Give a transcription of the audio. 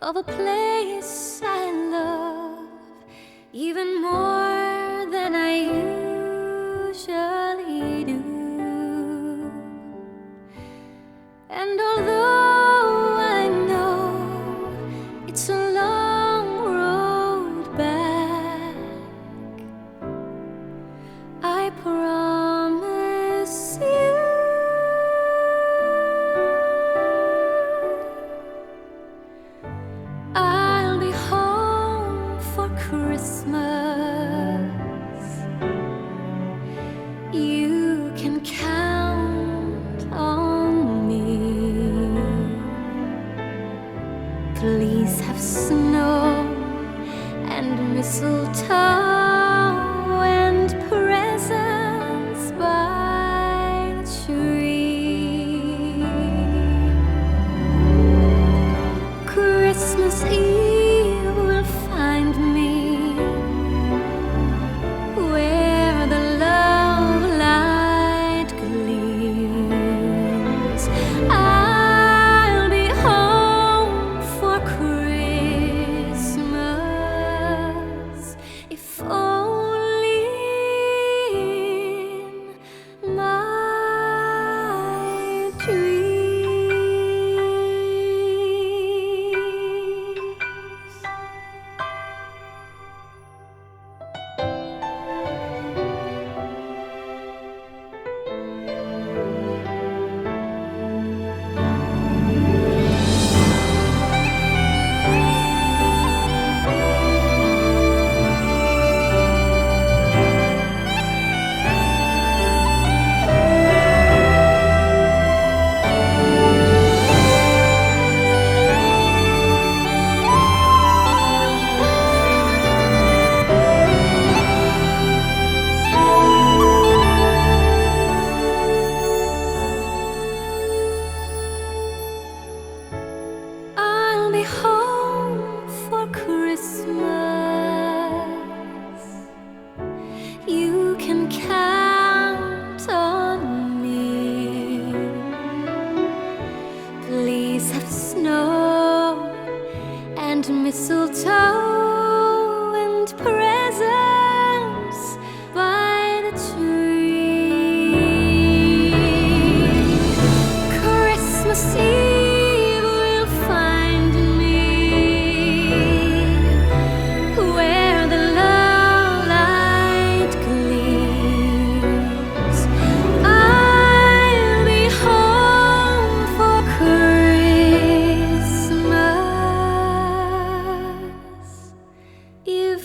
of a place I love even more than I usually do. And although I know it's a long road back, I promise you I'll be home for Christmas. You can count on me. Please have snow and mistletoe and presents by the tree. Christmas Eve will find me where the love light gleams. I'll be home for Christmas, if only in my dreams. I'll be home for Christmas. You can count on me. Please have snow and mistletoe and presents by the tree. Christmas Eve will find me where the love light gleams. I'll be home for Christmas, if